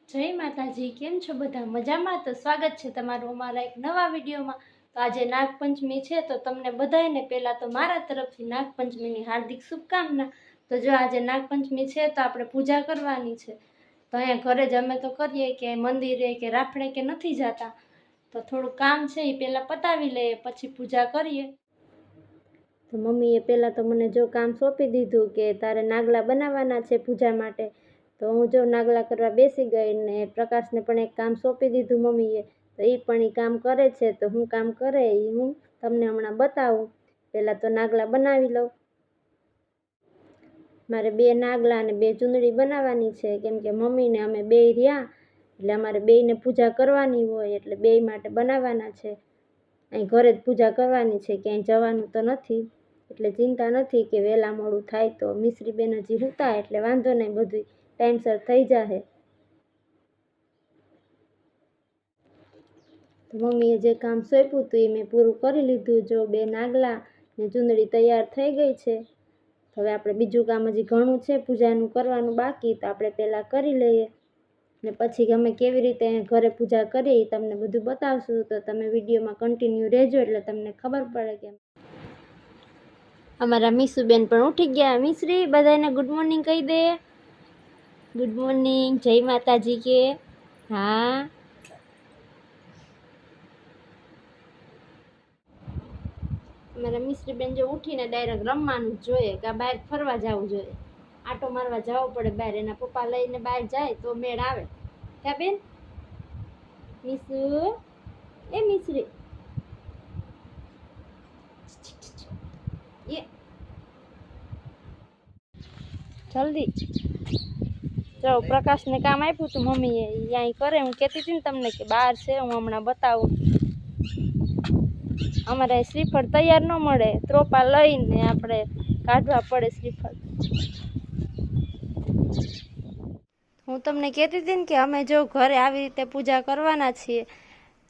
જય માતાજી, કેમ છો બધા? મજામાં? તો સ્વાગત છે તમારું અમારા એક નવા વિડીયોમાં. તો આજે નાગપંચમી છે, તો તમને બધાને પહેલાં તો મારા તરફથી નાગપંચમીની હાર્દિક શુભકામના. તો જો આજે નાગપંચમી છે તો આપણે પૂજા કરવાની છે. તો અહીંયા ઘરે જ અમે તો કરીએ કે મંદિરે કે રાફડે કે નથી જતા. તો થોડું કામ છે એ પહેલાં પતાવી લઈએ, પછી પૂજા કરીએ. તો મમ્મીએ પહેલાં તો મને જો કામ સોંપી દીધું કે તારે નાગલા બનાવવાના છે પૂજા માટે. તો હું જો નાગલા કરવા બેસી ગઈ ને પ્રકાશને પણ એક કામ સોંપી દીધું મમ્મીએ. તો એ પણ એ કામ કરે છે. તો હું કામ કરે એ હું તમને હમણાં બતાવું. પહેલાં તો નાગલા બનાવી લઉં. મારે 2 નાગલા અને 2 ચૂંદડી બનાવવાની છે, કેમ કે મમ્મીને અમે 2 રહ્યા એટલે અમારે 2ને પૂજા કરવાની હોય, એટલે 2 માટે બનાવવાના છે. અહીં ઘરે જ પૂજા કરવાની છે, ક્યાંય જવાનું તો નથી, એટલે ચિંતા નથી કે વહેલા મોડું થાય. તો મિશ્રી બેન હજી સૂતા એટલે વાંધો નહીં, બધું ટાઈમસર થઈ જશે. તો મમ્મીએ જે કામ સોંપ્યું હતું એ મેં પૂરું કરી લીધું. જો 2 નાગલા ને ચૂંદડી તૈયાર થઈ ગઈ છે. હવે આપણે બીજું કામ હજી ઘણું છે પૂજાનું કરવાનું બાકી, તો આપણે પહેલાં કરી લઈએ ને પછી અમે કેવી રીતે ઘરે પૂજા કરીએ એ તમને બધું બતાવશું. તો તમે વિડીયોમાં કન્ટિન્યુ રહેજો એટલે તમને ખબર પડે. કે અમારા મીસુબેન પણ ઉઠી ગયા. મિશ્રી, બધાને ગુડ મોર્નિંગ કહી દે. ગુડ મોર્નિંગ, જય માતાજી કે. હા, અમારા મિશ્રીબેન જો ઉઠીને ડાયરેક્ટ રમવાનું જ જોઈએ, કે બહાર ફરવા જવું જોઈએ, આટો મારવા જવું પડે બહાર. એના પપ્પા લઈને બહાર જાય તો મેળ આવે. ક્યાં બેન? મિસુ, એ મિશ્રી, એ જલ્દી જો પ્રકાશને કામ આપ્યું હતું મમ્મીએ, અહીં કરે. હું કહેતી હતી ને તમને કે બહાર છે, હું હમણાં બતાવું. અમારે શ્રીફળ તૈયાર ન મળે, ત્રોપા લઈને આપણે કાઢવા પડે શ્રીફળ. હું તમને કહેતી હતી ને કે અમે જો ઘરે આવી રીતે પૂજા કરવાના છીએ.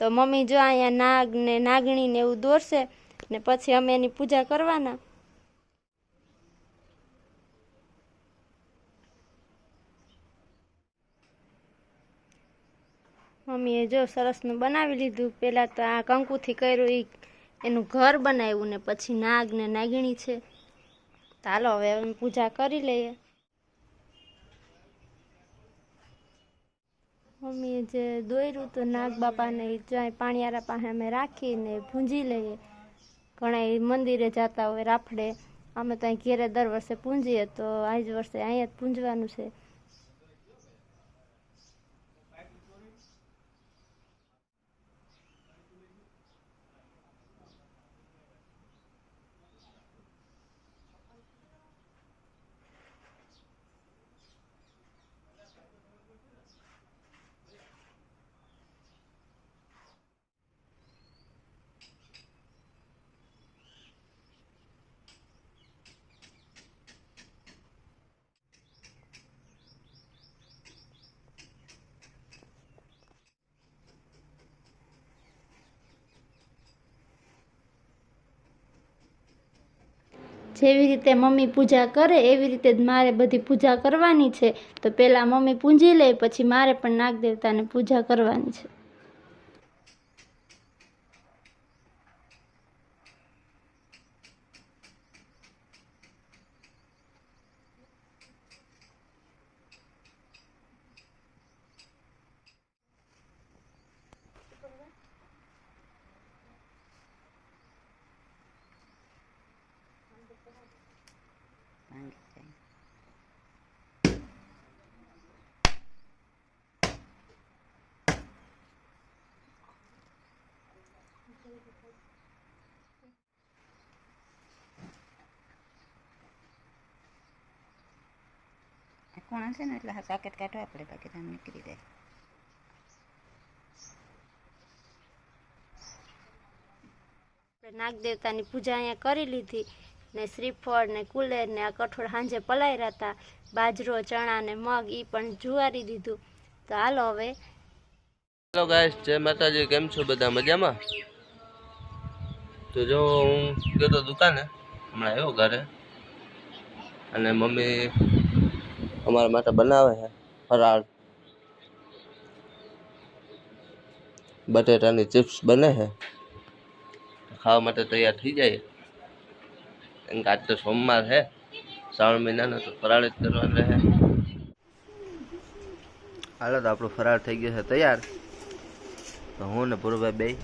તો મમ્મી જો અહીંયા નાગ ને નાગણી ને એવું દોરશે ને પછી અમે એની પૂજા કરવાના. મમ્મીએ જો સરસનું બનાવી લીધું. પહેલાં તો આ કંકુથી કર્યું એનું ઘર બનાવ્યું ને પછી નાગ ને નાગણી છે. ચાલો હવે અમે પૂજા કરી લઈએ. મમ્મીએ જે દોર્યું તો નાગ બાપાને જ્યાં પાણીયારા પાસે અમે રાખીને પૂંજી લઈએ. ઘણા મંદિરે જતા હોય રાફડે, અમે તો અહીં ઘેરે દર વર્ષે પૂંજીએ, તો આજ વર્ષે અહીંયા જ પૂંજવાનું છે. જેવી રીતે મમ્મી પૂજા કરે એવી રીતે જ મારે બધી પૂજા કરવાની છે. તો પહેલાં મમ્મી પૂંજી લે, પછી મારે પણ નાગદેવતાને પૂજા કરવાની છે. કોણ છે ને એટલે સાકેત કાઢવા પડે, બાકી તમે નીકળી જાય. નાગદેવતાની પૂજા અહીંયા કરી લીધી ને શ્રીફળ ને કુલેર ને આ કઠોળ સાંજે પલાયરા હતા. બાજરો, ચણા ને મગ એ પણ જુવારી દીધું. તો હાલો હવે. હેલો ગાઈસ, જય માતાજી. કેમ છો બધા? મજામાં? તો જો હું ગયો તો દુકાને, હમણાં આવ્યો ઘરે, અને મમ્મી અમારા માટે બનાવે છે ફરાળ. બટેટાની ચિપ્સ બને છે, ખાવા માટે તૈયાર થઈ જાય. કેમ કે આજ તો સોમવાર છે, શ્રાવણ મહિનાનો, તો ફરાળ જ કરવાનો રહે. હાલો તો આપણું ફરાળ થઈ ગયું છે તૈયાર. તો હું ને પૂર્વભાઈ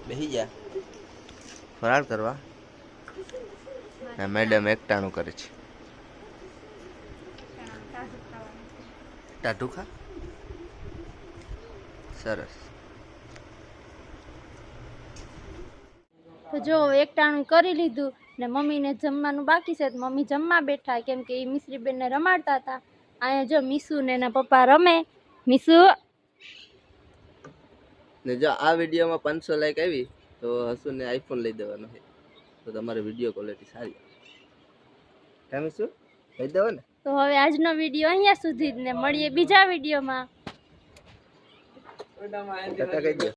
બેસી ગયા ફરાળ કરવા. મેડમ એકટાણું કરે છે. ટાટું ખા, સરસ. તો જો એકટાણું કરી લીધું ને મમ્મીને જમવાનું બાકી છે, તો મમ્મી જમવા બેઠા, કેમ કે એ મિશ્રીબેનને રમાડતા હતા. અહીંયા જો મીસુ ને એના પપ્પા રમે. મીસુ ને જો આ વિડીયોમાં 500 લાઈક આવી તો હસુને આઈફોન લઈ દેવાનો છે, તો તમારી વિડીયો ક્વોલિટી સારી આવે. શું લઈ દેવો ને? તો હવે આજનો વિડીયો અહીંયા સુધી જ, ને મળીએ બીજા વિડીયોમાં. ટાટા કહી દો.